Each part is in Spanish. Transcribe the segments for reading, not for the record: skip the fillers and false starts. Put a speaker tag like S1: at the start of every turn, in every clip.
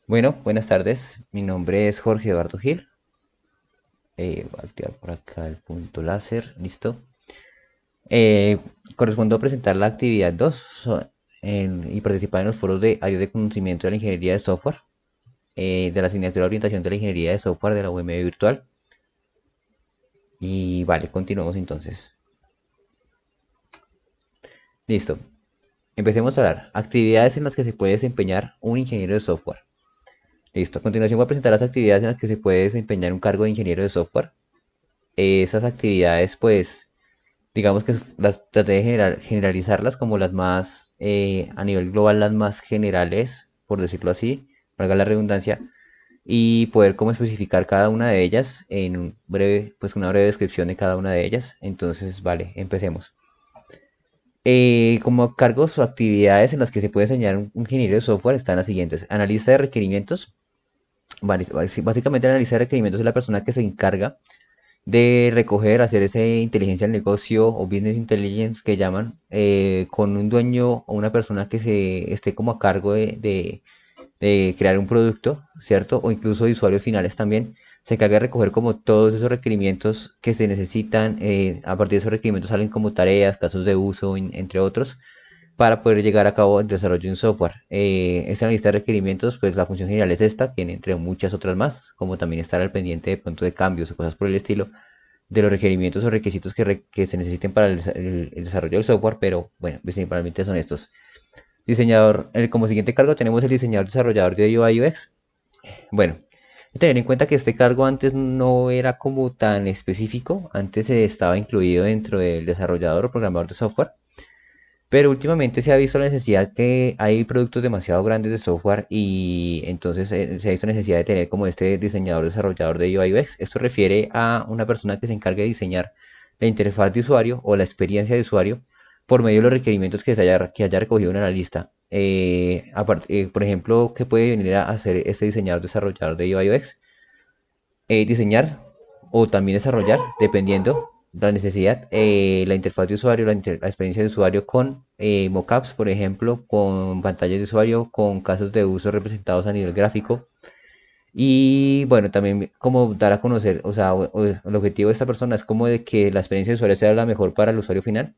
S1: Bueno, buenas tardes. Mi nombre es Jorge Eduardo Gil. Voy a activar por acá el punto láser. Listo. Eh, Correspondo a presentar la actividad 2 y participar en los foros de área de conocimiento de la ingeniería de software, de la asignatura de orientación de la ingeniería de software de la UMB virtual. Y vale, continuamos entonces. Listo. Empecemos a hablar. Actividades en las que se puede desempeñar un ingeniero de software. Listo. A continuación voy a presentar las actividades en las que se puede desempeñar un cargo de ingeniero de software. Esas actividades, pues, digamos que las traté de generalizarlas como las más, a nivel global, las más generales, por decirlo así, valga la redundancia, y poder como especificar cada una de ellas en un breve, pues una breve descripción de cada una de ellas. Entonces, vale, empecemos. Como cargos o actividades en las que se puede enseñar un ingeniero de software están las siguientes: analista de requerimientos. Vale, básicamente el analista de requerimientos es la persona que se encarga de recoger, hacer ese inteligencia del negocio o business intelligence que llaman, con un dueño o una persona que se esté como a cargo de crear un producto, ¿cierto? O incluso de usuarios finales también. Se encarga de recoger como todos esos requerimientos que se necesitan. A partir de esos requerimientos salen como tareas, casos de uso, entre otros, para poder llegar a cabo el desarrollo de un software. Esta lista de requerimientos, pues la función general es esta, tiene entre muchas otras más, como también estar al pendiente de pronto de cambios o cosas por el estilo, de los requerimientos o requisitos que se necesiten para el desarrollo del software, pero bueno, principalmente son estos. Diseñador, como siguiente cargo tenemos el diseñador desarrollador de UI UX. Bueno, hay que tener en cuenta que este cargo antes no era como tan específico, antes estaba incluido dentro del desarrollador o programador de software, pero últimamente se ha visto la necesidad que hay productos demasiado grandes de software y entonces se ha visto necesidad de tener como este diseñador desarrollador de UI UX. Esto refiere a una persona que se encargue de diseñar la interfaz de usuario o la experiencia de usuario por medio de los requerimientos que haya recogido un analista. Por ejemplo, ¿qué puede venir a hacer este diseñador desarrollador de UI UX? Diseñar o también desarrollar, dependiendo de la necesidad, la interfaz de usuario, la experiencia de usuario con mockups, por ejemplo, con pantallas de usuario, con casos de uso representados a nivel gráfico. Y bueno, también como dar a conocer, o sea, el objetivo de esta persona es como de que la experiencia de usuario sea la mejor para el usuario final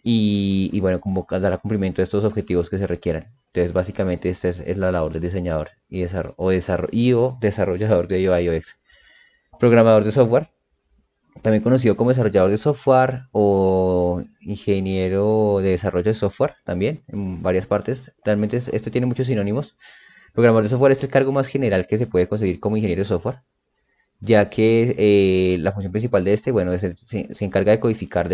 S1: y bueno, como dar a cumplimiento de estos objetivos que se requieran. Entonces, básicamente, esta es la labor del diseñador o desarrollador de UI UX. Programador de software, también conocido como desarrollador de software o ingeniero de desarrollo de software, también en varias partes. Realmente esto tiene muchos sinónimos. Programador de software es el cargo más general que se puede conseguir como ingeniero de software, ya que la función principal de este, bueno, se encarga de codificar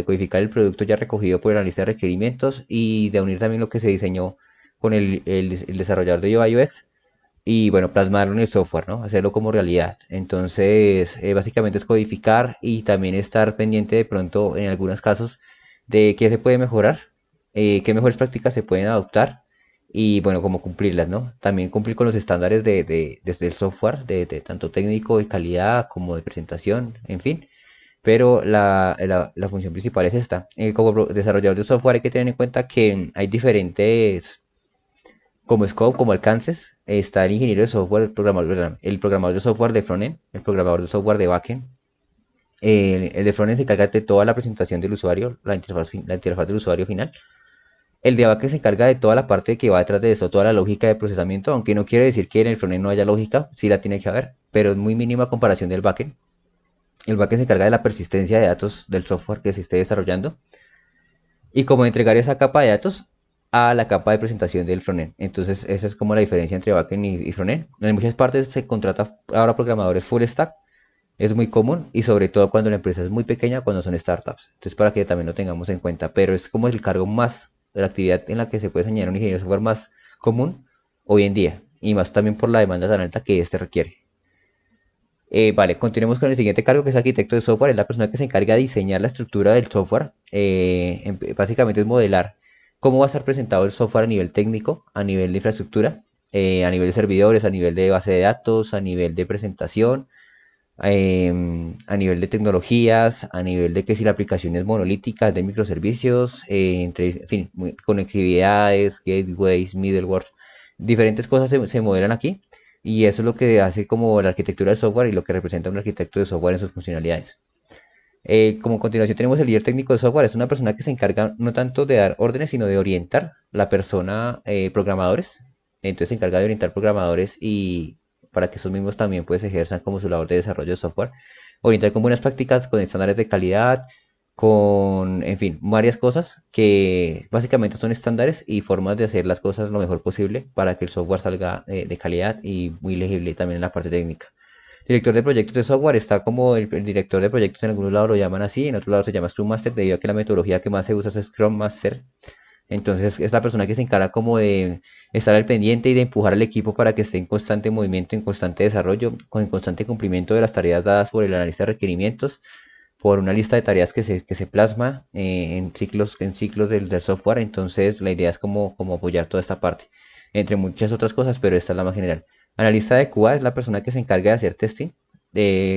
S1: el producto ya recogido por la lista de requerimientos y de unir también lo que se diseñó con el desarrollador de UI UX y bueno, plasmarlo en el software, ¿no? Hacerlo como realidad. Entonces, básicamente es codificar y también estar pendiente de pronto, en algunos casos, de qué se puede mejorar, qué mejores prácticas se pueden adoptar y bueno, cómo cumplirlas, ¿no? También cumplir con los estándares desde el software, de tanto técnico, de calidad, como de presentación, en fin. Pero la función principal es esta. Como desarrollador de software hay que tener en cuenta que hay diferentes como scope, como alcances. Está el ingeniero de software, el programador de software de frontend, el programador de software de backend. El de frontend se encarga de toda la presentación del usuario, la interfaz del usuario final. El de backend se encarga de toda la parte que va detrás de esto, toda la lógica de procesamiento, aunque no quiere decir que en el frontend no haya lógica, sí la tiene que haber, pero es muy mínima a comparación del backend. El backend se encarga de la persistencia de datos del software que se esté desarrollando y cómo entregar esa capa de datos a la capa de presentación del frontend. Entonces, esa es como la diferencia entre backend y frontend. En muchas partes se contrata ahora programadores full stack, es muy común y sobre todo cuando la empresa es muy pequeña, cuando son startups. Entonces, para que también lo tengamos en cuenta, pero es como el cargo más, de la actividad en la que se puede enseñar un ingeniero de software más común hoy en día y más también por la demanda tan alta que este requiere. Vale, continuemos con el siguiente cargo que es arquitecto de software. Es la persona que se encarga de diseñar la estructura del software. Básicamente es modelar cómo va a estar presentado el software a nivel técnico, a nivel de infraestructura, a nivel de servidores, a nivel de base de datos, a nivel de presentación, a nivel de tecnologías, a nivel de que si la aplicación es monolítica, de microservicios, en fin, conectividades, gateways, middlewares, diferentes cosas se modelan aquí Y eso es lo que hace como la arquitectura del software y lo que representa un arquitecto de software en sus funcionalidades. Como continuación tenemos el líder técnico de software, es una persona que se encarga no tanto de dar órdenes, sino de orientar la persona programadores. Entonces se encarga de orientar programadores y para que esos mismos también pues ejerzan como su labor de desarrollo de software. Orientar con buenas prácticas, con estándares de calidad, con, en fin, varias cosas que básicamente son estándares y formas de hacer las cosas lo mejor posible para que el software salga de calidad y muy legible también en la parte técnica. Director de proyectos de software está como el director de proyectos, en algunos lados lo llaman así, en otros lados se llama Scrum Master debido a que la metodología que más se usa es Scrum Master. Entonces es la persona que se encarga como de estar al pendiente y de empujar al equipo para que esté en constante movimiento, en constante desarrollo, con constante cumplimiento de las tareas dadas por el analista de requerimientos, por una lista de tareas que se plasma en ciclos del software. Entonces la idea es como apoyar toda esta parte, entre muchas otras cosas, pero esta es la más general. Analista de QA es la persona que se encarga de hacer testing.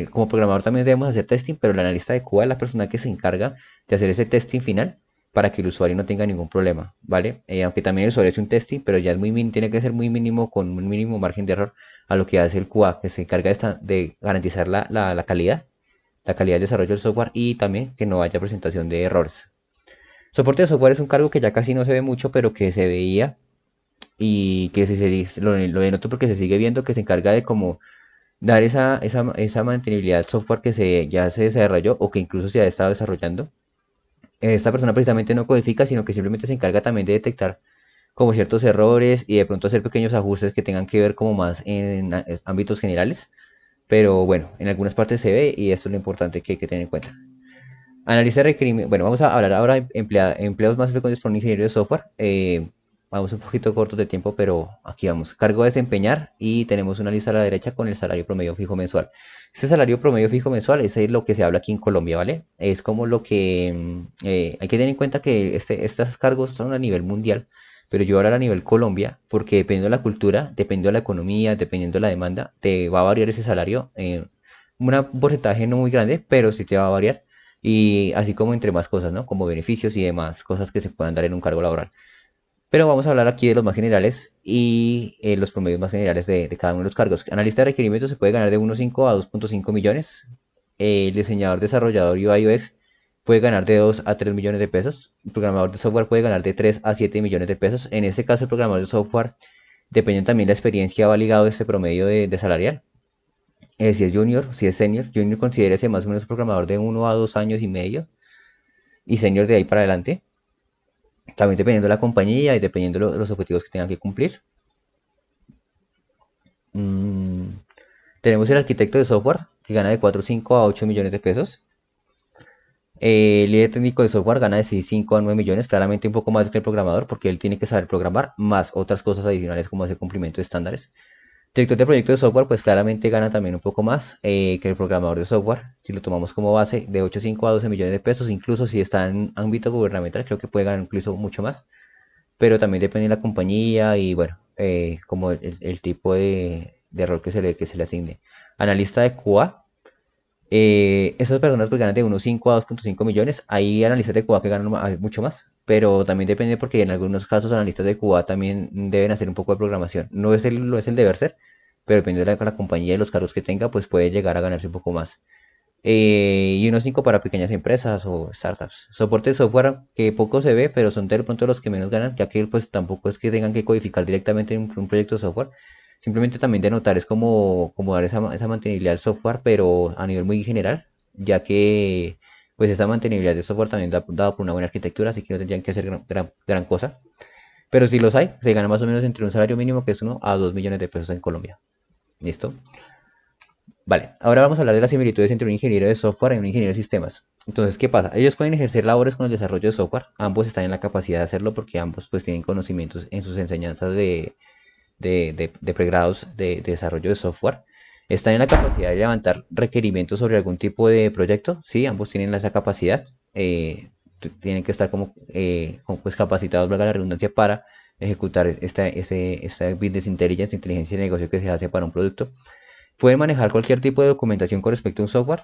S1: Como programador también debemos hacer testing, pero el analista de QA es la persona que se encarga de hacer ese testing final para que el usuario no tenga ningún problema, ¿vale? Aunque también el usuario hace un testing, pero ya es tiene que ser muy mínimo, con un mínimo margen de error a lo que hace el QA, que se encarga de garantizar la calidad de desarrollo del software y también que no haya presentación de errores. Soporte de software es un cargo que ya casi no se ve mucho, pero que se veía y que lo denoto porque se sigue viendo que se encarga de como dar esa mantenibilidad al software que ya se desarrolló o que incluso se ha estado desarrollando. Esta persona precisamente no codifica, sino que simplemente se encarga también de detectar como ciertos errores y de pronto hacer pequeños ajustes que tengan que ver como más en ámbitos generales. Pero bueno, en algunas partes se ve y esto es lo importante que hay que tener en cuenta. Analiza requerimientos. Bueno, vamos a hablar ahora de empleados más frecuentes por un ingeniero de software. Vamos un poquito cortos de tiempo, pero aquí vamos. Cargo a desempeñar y tenemos una lista a la derecha con el salario promedio fijo mensual. Este salario promedio fijo mensual es lo que se habla aquí en Colombia, ¿vale? Es como lo que hay que tener en cuenta que estos cargos son a nivel mundial, pero yo voy a hablar a nivel Colombia porque dependiendo de la cultura, dependiendo de la economía, dependiendo de la demanda, te va a variar ese salario. Un porcentaje no muy grande, pero sí te va a variar y así como entre más cosas, ¿no? Como beneficios y demás cosas que se puedan dar en un cargo laboral. Pero vamos a hablar aquí de los más generales y los promedios más generales de cada uno de los cargos. Analista de requerimientos se puede ganar de 1.5 a 2.5 millones. El diseñador, desarrollador UI UX puede ganar de 2 a 3 millones de pesos. El programador de software puede ganar de 3 a 7 millones de pesos. En este caso, el programador de software, dependiendo también de la experiencia, va ligado a este promedio de salarial. Si es junior, si es senior, junior considérese más o menos programador de 1 a 2 años y medio y senior de ahí para adelante. También dependiendo de la compañía y dependiendo de los objetivos que tengan que cumplir. Mm, Tenemos el arquitecto de software que gana de 4,5 a 8 millones de pesos. El líder técnico de software gana de 6,5 a 9 millones, claramente un poco más que el programador porque él tiene que saber programar más otras cosas adicionales como hacer cumplimiento de estándares. Director de proyecto de software, pues claramente gana también un poco más que el programador de software. Si lo tomamos como base, de 8,5 a 12 millones de pesos, incluso si está en ámbito gubernamental, creo que puede ganar incluso mucho más. Pero también depende de la compañía y bueno, como el tipo de rol que se le asigne. Analista de QA, esas personas pues ganan de 1,5 a 2,5 millones. Hay analistas de QA que ganan mucho más, pero también depende porque en algunos casos analistas de QA también deben hacer un poco de programación. No es el deber ser, pero dependiendo de la compañía y los cargos que tenga, pues puede llegar a ganarse un poco más. Y 1,5 para pequeñas empresas o startups. Soporte de software que poco se ve, pero son de pronto los que menos ganan, ya que pues tampoco es que tengan que codificar directamente en un proyecto de software. Simplemente también de notar es como dar esa mantenibilidad al software, pero a nivel muy general, ya que pues esta mantenibilidad del software también da dada por una buena arquitectura, así que no tendrían que hacer gran cosa. Pero si los hay, se gana más o menos entre un salario mínimo que es 1 a 2 millones de pesos en Colombia. ¿Listo? Vale, ahora vamos a hablar de las similitudes entre un ingeniero de software y un ingeniero de sistemas. Entonces, ¿qué pasa? Ellos pueden ejercer labores con el desarrollo de software, ambos están en la capacidad de hacerlo porque ambos pues tienen conocimientos en sus enseñanzas de pregrados de desarrollo de software. Están en la capacidad de levantar requerimientos sobre algún tipo de proyecto, sí, ambos tienen esa capacidad, tienen que estar pues capacitados, valga la redundancia, para ejecutar esta business intelligence, inteligencia de negocio que se hace para un producto. Pueden manejar cualquier tipo de documentación con respecto a un software.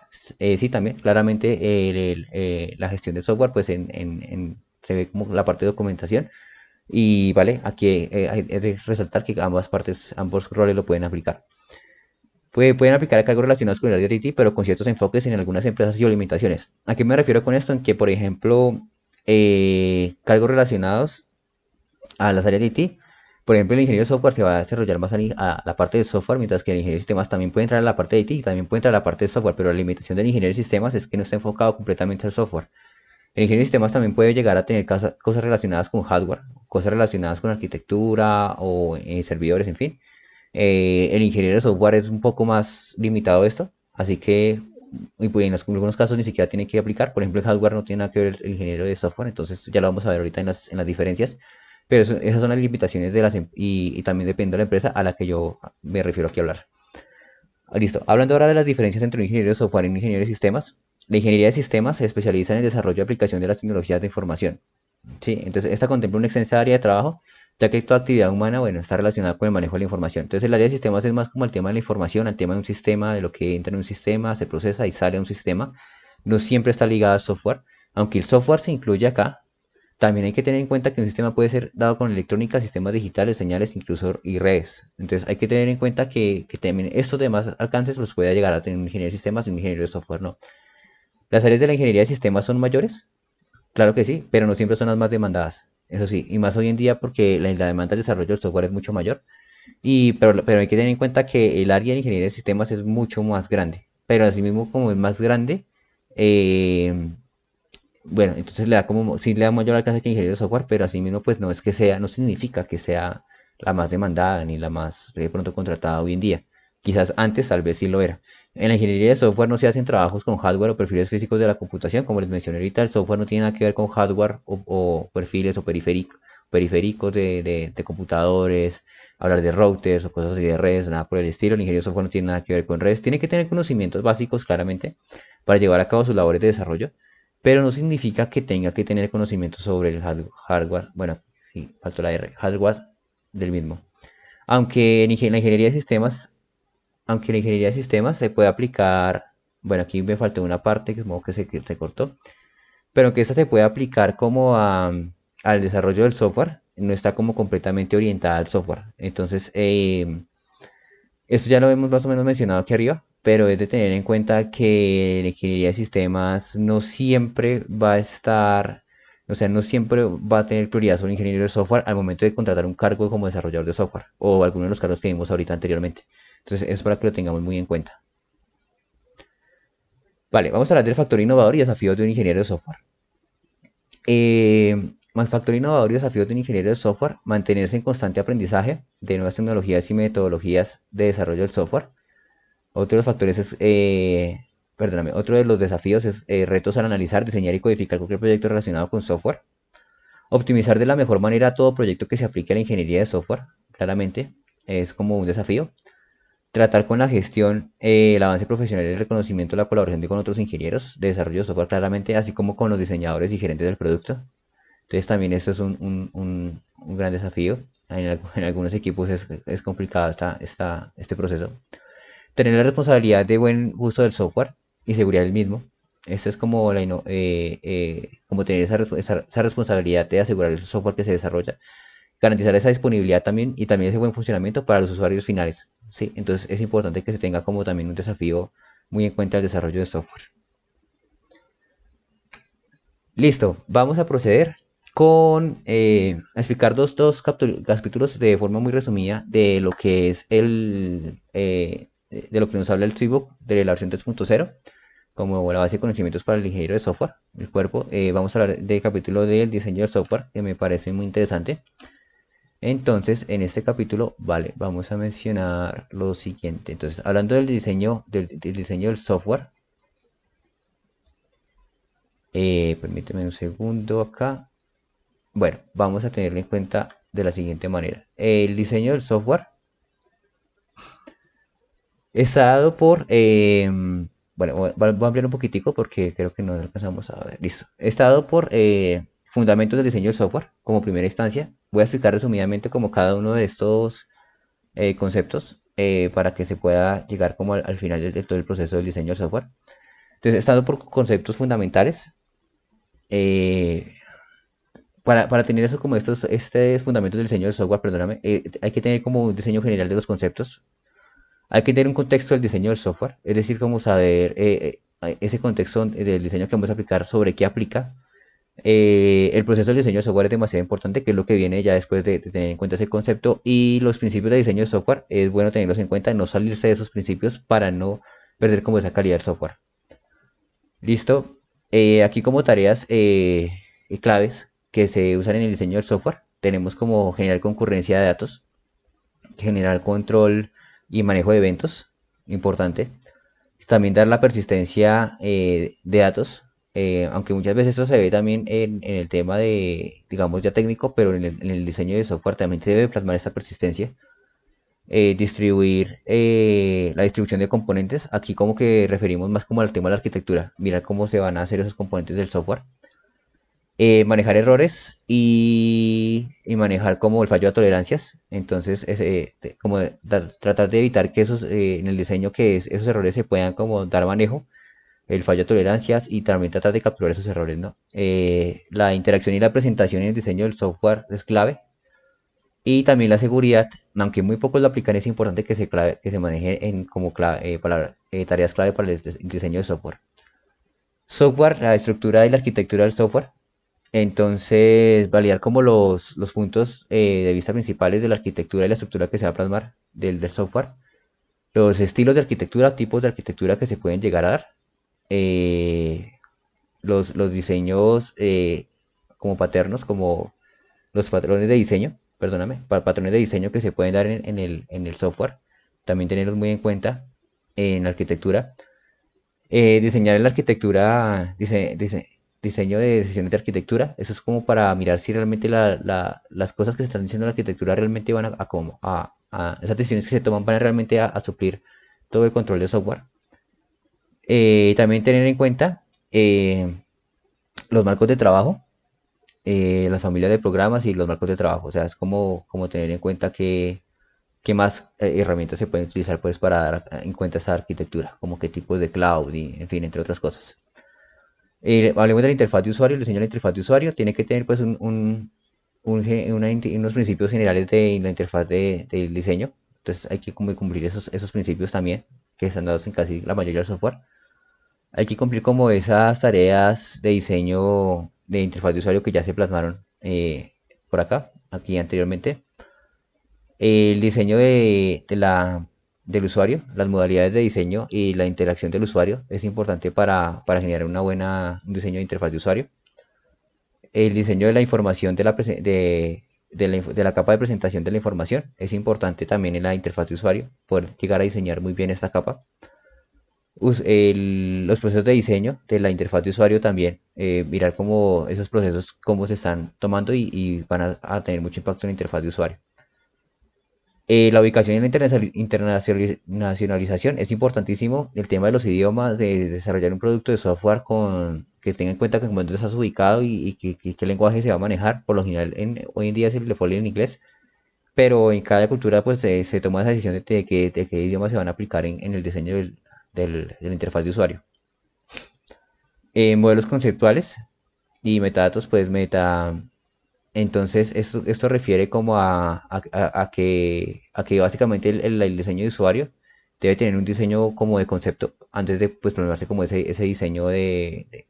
S1: Sí, también, claramente la gestión del software, pues se ve como la parte de documentación. Y vale, aquí hay de resaltar que ambas partes, ambos roles lo pueden aplicar. Pueden aplicar cargos relacionados con el área de IT, pero con ciertos enfoques en algunas empresas y o limitaciones. ¿A qué me refiero con esto? En que, por ejemplo, cargos relacionados a las áreas de IT, por ejemplo, el ingeniero de software se va a desarrollar más a la parte de software, mientras que el ingeniero de sistemas también puede entrar a la parte de IT y también puede entrar a la parte de software, pero la limitación del ingeniero de sistemas es que no está enfocado completamente al software. El ingeniero de sistemas también puede llegar a tener cosas relacionadas con hardware, cosas relacionadas con arquitectura o servidores, en fin. El ingeniero de software es un poco más limitado a esto, así que y pues en algunos casos ni siquiera tiene que aplicar. Por ejemplo, el hardware no tiene nada que ver el ingeniero de software, entonces ya lo vamos a ver ahorita en las diferencias. Pero esas son las limitaciones de y también depende de la empresa a la que yo me refiero aquí a hablar. Listo. Hablando ahora de las diferencias entre un ingeniero de software y un ingeniero de sistemas. La ingeniería de sistemas se especializa en el desarrollo y aplicación de las tecnologías de información. ¿Sí? Entonces, esta contempla una extensa área de trabajo, ya que toda actividad humana, bueno, está relacionada con el manejo de la información. Entonces, el área de sistemas es más como el tema de la información, el tema de un sistema, de lo que entra en un sistema, se procesa y sale a un sistema. No siempre está ligado al software, aunque el software se incluye acá. También hay que tener en cuenta que un sistema puede ser dado con electrónica, sistemas digitales, señales, incluso y redes. Entonces hay que tener en cuenta que también estos demás alcances los puede llegar a tener un ingeniero de sistemas y un ingeniero de software, no. ¿Las áreas de la ingeniería de sistemas son mayores? Claro que sí, pero no siempre son las más demandadas. Eso sí, y más hoy en día porque la demanda del desarrollo del software es mucho mayor. Pero hay que tener en cuenta que el área de ingeniería de sistemas es mucho más grande. Pero asimismo, como es más grande, eh, bueno, entonces le da como, sí le da mayor alcance que ingeniero de software, pero así mismo pues no es que sea, no significa que sea la más demandada ni la más de pronto contratada hoy en día. Quizás antes tal vez sí lo era. En la ingeniería de software no se hacen trabajos con hardware o perfiles físicos de la computación, como les mencioné ahorita, el software no tiene nada que ver con hardware o perfiles o periféricos de computadores, hablar de routers o cosas así de redes, nada por el estilo. El ingeniero de software no tiene nada que ver con redes, tiene que tener conocimientos básicos claramente para llevar a cabo sus labores de desarrollo, pero no significa que tenga que tener conocimiento sobre el hardware, bueno, sí, faltó la R, hardware del mismo. Aunque la ingeniería de sistemas, aunque la ingeniería de sistemas se puede aplicar, bueno, aquí me faltó una parte que como que se cortó, pero que esta se puede aplicar como al desarrollo del software, no está como completamente orientada al software. Entonces, esto ya lo hemos más o menos mencionado aquí arriba, pero es de tener en cuenta que la ingeniería de sistemas no siempre va a estar, o sea, no siempre va a tener prioridad sobre ingeniero de software al momento de contratar un cargo como desarrollador de software o alguno de los cargos que vimos ahorita anteriormente. Entonces, es para que lo tengamos muy en cuenta. Vale, vamos a hablar del factor innovador y desafíos de un ingeniero de software. Factor innovador y desafíos de un ingeniero de software, mantenerse en constante aprendizaje de nuevas tecnologías y metodologías de desarrollo del software. Otro de los factores es, perdóname, otro de los desafíos es retos al analizar, diseñar y codificar cualquier proyecto relacionado con software. Optimizar de la mejor manera todo proyecto que se aplique a la ingeniería de software, claramente, es como un desafío. Tratar con la gestión, el avance profesional y el reconocimiento de la colaboración con otros ingenieros de desarrollo de software, claramente, así como con los diseñadores y gerentes del producto. Entonces también esto es un gran desafío. En algunos equipos es complicado este proceso. Tener la responsabilidad de buen uso del software y seguridad del mismo. Esto es como, como tener esa responsabilidad de asegurar el software que se desarrolla, garantizar esa disponibilidad también y también ese buen funcionamiento para los usuarios finales. ¿Sí? Entonces es importante que se tenga como también un desafío muy en cuenta el desarrollo de software. Listo, vamos a proceder con a explicar capítulos de forma muy resumida de lo que es de lo que nos habla el Tweetbook de la versión 3.0 como la base de conocimientos para el ingeniero de software, el cuerpo. Vamos a hablar del capítulo del diseño del software, que me parece muy interesante. Entonces, en este capítulo, vale, vamos a mencionar lo siguiente. Entonces, hablando del diseño del software, permíteme un segundo acá. Bueno, vamos a tenerlo en cuenta de la siguiente manera. El diseño del software está dado por, bueno, voy a ampliar un poquitico porque creo que no alcanzamos a ver. Listo. Está dado por fundamentos del diseño del software como primera instancia. Voy a explicar resumidamente como cada uno de estos conceptos para que se pueda llegar como al final de todo el proceso del diseño del software. Entonces, está dado por conceptos fundamentales. eh, para tener eso como fundamentos del diseño del software, perdóname, hay que tener como un diseño general de los conceptos. Hay que tener un contexto del diseño del software, es decir, como saber ese contexto del diseño que vamos a aplicar, sobre qué aplica. El proceso del diseño de software es demasiado importante, que es lo que viene ya después de tener en cuenta ese concepto. Y los principios de diseño de software es bueno tenerlos en cuenta, no salirse de esos principios para no perder como esa calidad del software. Listo. Aquí como tareas claves que se usan en el diseño del software, tenemos como generar concurrencia de datos, generar control y manejo de eventos, importante. También dar la persistencia de datos, aunque muchas veces esto se ve también en el tema de, digamos, ya técnico, pero en el diseño de software también se debe plasmar esta persistencia. Distribuir la distribución de componentes, aquí como que referimos más como al tema de la arquitectura, mirar cómo se van a hacer esos componentes del software. Manejar errores y manejar como el fallo de tolerancias. Entonces, como tratar de evitar que esos, en el diseño, esos errores se puedan como dar manejo, el fallo de tolerancias, y también tratar de capturar esos errores, ¿no? La interacción y la presentación en el diseño del software es clave. Y también la seguridad, aunque muy pocos lo aplican, es importante que se maneje en como tareas clave para el diseño de software. Software, la estructura y la arquitectura del software. Entonces, validar como los puntos de vista principales de la arquitectura y la estructura que se va a plasmar del software. Los estilos de arquitectura, tipos de arquitectura que se pueden llegar a dar. eh, los diseños como paternos, como los patrones de diseño, perdóname, patrones de diseño que se pueden dar en el software. También tenerlos muy en cuenta en la arquitectura. Diseñar en la arquitectura, diseño de decisiones de arquitectura, eso es como para mirar si realmente las cosas que se están diciendo en la arquitectura realmente van esas decisiones que se toman van realmente a suplir todo el control del software. También tener en cuenta los marcos de trabajo, las familias de programas y los marcos de trabajo. O sea, es como tener en cuenta qué más herramientas se pueden utilizar pues para dar en cuenta esa arquitectura, como qué tipos de cloud y en fin, entre otras cosas. Hablemos de la interfaz de usuario. El diseño de la interfaz de usuario tiene que tener pues unos principios generales de la interfaz del diseño. Entonces hay que como cumplir esos principios también, que están dados en casi la mayoría del software. Hay que cumplir como esas tareas de diseño de interfaz de usuario que ya se plasmaron por acá, aquí anteriormente. El diseño del usuario, las modalidades de diseño y la interacción del usuario es importante para generar un diseño de interfaz de usuario. El diseño de la información de la capa de presentación de la información es importante también en la interfaz de usuario, poder llegar a diseñar muy bien esta capa. Los procesos de diseño de la interfaz de usuario también, mirar cómo esos procesos cómo se están tomando y van a tener mucho impacto en la interfaz de usuario. La ubicación y la internacionalización es importantísimo. El tema de los idiomas, de desarrollar un producto de software que tenga en cuenta que dónde estás ubicado y qué lenguaje se va a manejar. Por lo general, hoy en día se le default en inglés, pero en cada cultura pues se toma esa decisión de qué idiomas se van a aplicar en el diseño de la interfaz de usuario. Modelos conceptuales y metadatos, pues entonces, esto refiere como a que básicamente el diseño de usuario debe tener un diseño como de concepto antes de pues planearse como ese diseño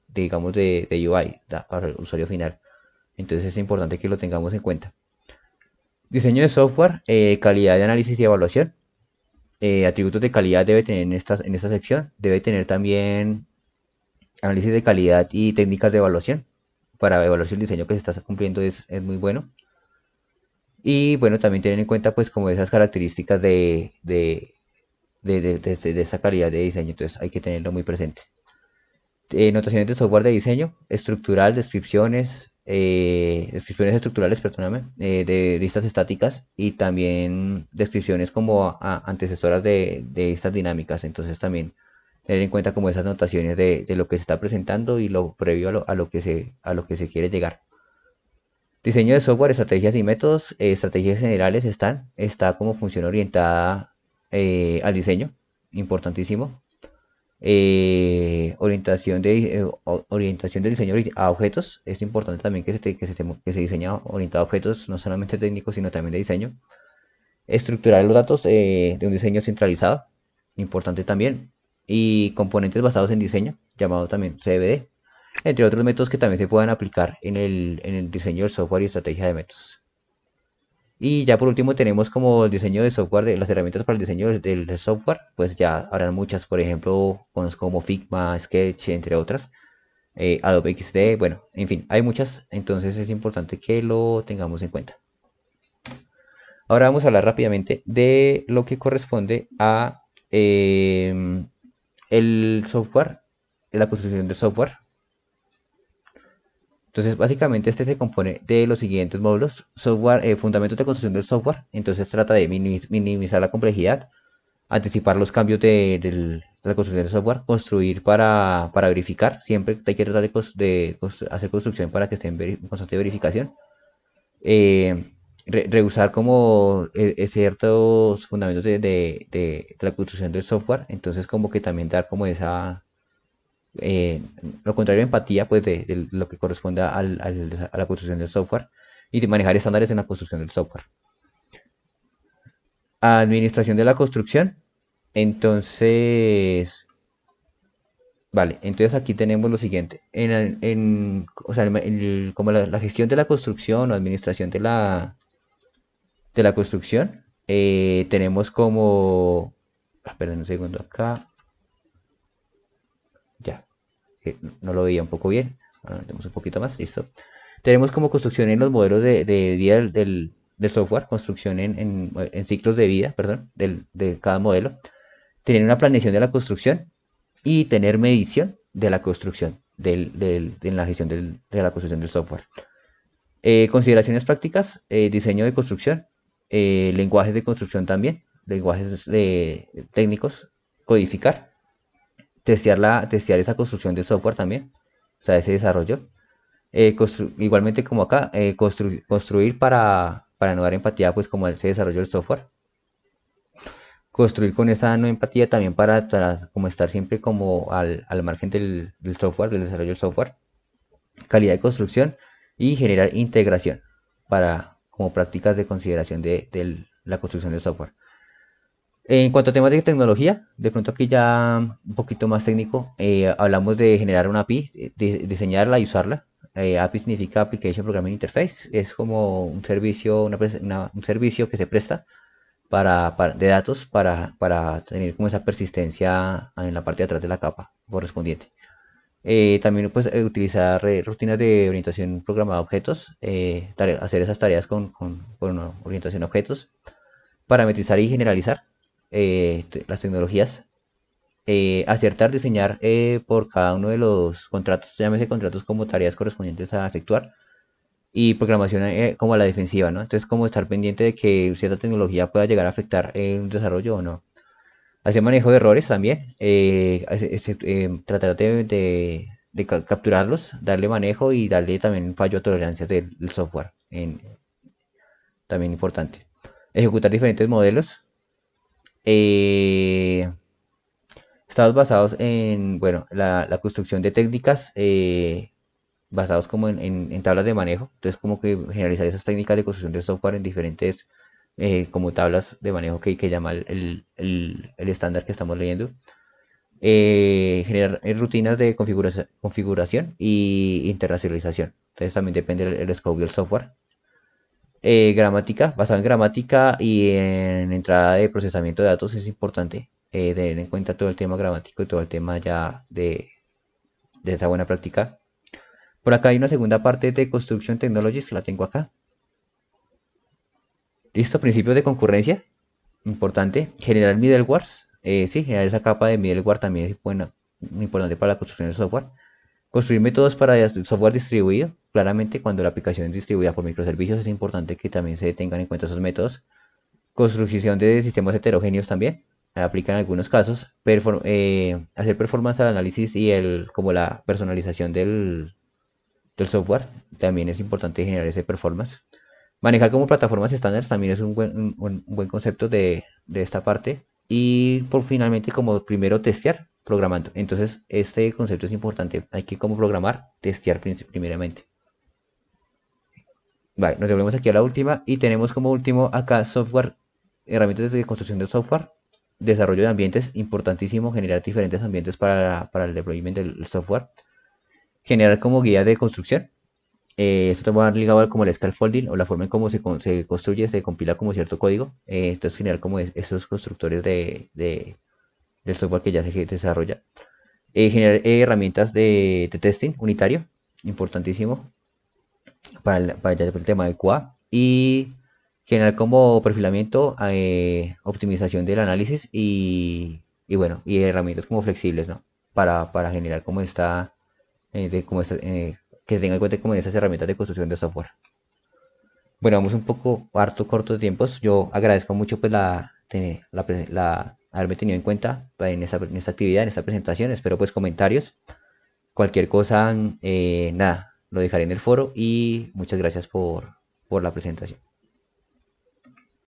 S1: digamos, de UI para el usuario final. Entonces es importante que lo tengamos en cuenta. Diseño de software, calidad de análisis y evaluación. Atributos de calidad debe tener en esta sección. Debe tener también análisis de calidad y técnicas de evaluación para evaluar si el diseño que se está cumpliendo es muy bueno. Y bueno, también tener en cuenta pues como esas características de esa calidad de diseño, entonces hay que tenerlo muy presente. Notaciones de software de diseño, estructural, descripciones estructurales, perdóname, de listas estáticas y también descripciones como antecesoras de estas dinámicas, entonces también tener en cuenta como esas notaciones de lo que se está presentando y lo previo a lo que se quiere llegar. Diseño de software, estrategias y métodos. Estrategias generales está como función orientada al diseño, importantísimo. Orientación del diseño a objetos. Es importante también que se diseña orientado a objetos, no solamente técnicos, sino también de diseño. Estructurar los datos de un diseño centralizado. importante también, y componentes basados en diseño, llamado también CBD, entre otros métodos que también se puedan aplicar en el diseño del software y estrategia de métodos. Y ya por último tenemos como el diseño de software, de las herramientas para el diseño del software, pues ya habrán muchas, por ejemplo, conozco como Figma, Sketch, entre otras, Adobe XD, bueno, en fin, hay muchas, entonces es importante que lo tengamos en cuenta. Ahora vamos a hablar rápidamente de lo que corresponde a el software, la construcción del software. Entonces, básicamente este se compone de los siguientes módulos. Software, fundamentos de construcción del software. Entonces trata de minimizar la complejidad, anticipar los cambios de la construcción del software, construir para verificar. Siempre hay que tratar de hacer construcción para que esté en constante verificación. eh, Rehusar como ciertos fundamentos de la construcción del software, entonces como que también dar como esa, lo contrario de empatía, pues de lo que corresponde a la construcción del software y de manejar estándares en la construcción del software. Administración de la construcción, entonces, vale, entonces aquí tenemos lo siguiente, o sea, como la gestión de la construcción o administración de la construcción, tenemos como, perdón un segundo acá, ya, no lo veía un poco bien, ahora metemos un poquito más, listo. Tenemos como construcción en los modelos de vida del software, construcción en ciclos de vida, perdón, de cada modelo, tener una planeación de la construcción y tener medición de la construcción, en la gestión de la construcción del software. Consideraciones prácticas, diseño de construcción, lenguajes de construcción también, lenguajes técnicos, codificar, testear esa construcción del software también, o sea, ese desarrollo. Igualmente como acá, construir para no dar empatía, pues como ese desarrollo del software. Construir con esa no empatía también para como estar siempre como al margen del software, del desarrollo del software. Calidad de construcción y generar integración para como prácticas de consideración de la construcción del software. En cuanto a temas de tecnología, de pronto aquí ya un poquito más técnico, hablamos de generar una API, diseñarla y usarla. API significa Application Programming Interface, es como un servicio, un servicio que se presta de datos para tener como esa persistencia en la parte de atrás de la capa correspondiente. También pues utilizar rutinas de orientación programada a objetos, hacer esas tareas con orientación a objetos, parametrizar y generalizar las tecnologías, acertar, diseñar por cada uno de los contratos, llámese contratos como tareas correspondientes a efectuar, y programación como a la defensiva, ¿no? Entonces como estar pendiente de que cierta tecnología pueda llegar a afectar un desarrollo o no. Hacer manejo de errores también, tratar de capturarlos, darle manejo y darle también fallo a tolerancias del software, también importante. Ejecutar diferentes modelos, eh, estados basados en, bueno, la construcción de técnicas basados como en tablas de manejo, entonces como que generalizar esas técnicas de construcción de software en diferentes como tablas de manejo que llama el estándar que estamos leyendo. Generar rutinas de configuración y internacionalización. Entonces también depende del scope del software. Gramática, basado en gramática y en entrada de procesamiento de datos es importante tener en cuenta todo el tema gramático y todo el tema ya de esa buena práctica. Por acá hay una segunda parte de Construction Technologies, la tengo acá. Listo, principios de concurrencia, importante. Generar middlewares, sí, generar esa capa de middleware también es buena, muy importante para la construcción del software. Construir métodos para el software distribuido. Claramente, cuando la aplicación es distribuida por microservicios, es importante que también se tengan en cuenta esos métodos. Construcción de sistemas heterogéneos también. Aplica en algunos casos. Hacer performance al análisis y como la personalización del software. También es importante generar ese performance. Manejar como plataformas estándares también es un buen concepto de esta parte. Y por finalmente como primero testear programando. Entonces este concepto es importante. Hay que como programar, testear primeramente. Vale, nos volvemos aquí a la última y tenemos como último acá software, herramientas de construcción de software. desarrollo de ambientes, importantísimo generar diferentes ambientes para el deployment del software. Generar como guía de construcción. Esto va ligado a como el scaffolding o la forma en cómo se construye, se compila como cierto código. Esto es generar como esos constructores del software que ya se desarrolla. Generar herramientas de testing unitario, importantísimo para ya el tema de QA. Y generar como perfilamiento, optimización del análisis y bueno, y herramientas como flexibles, ¿no? Para generar como que se tenga en cuenta como esas herramientas de construcción de software. Bueno, vamos un poco harto corto de tiempos. Yo agradezco mucho pues haberme tenido en cuenta en esta actividad, en esta presentación. Espero pues comentarios. Cualquier cosa, nada, lo dejaré en el foro y muchas gracias por la presentación.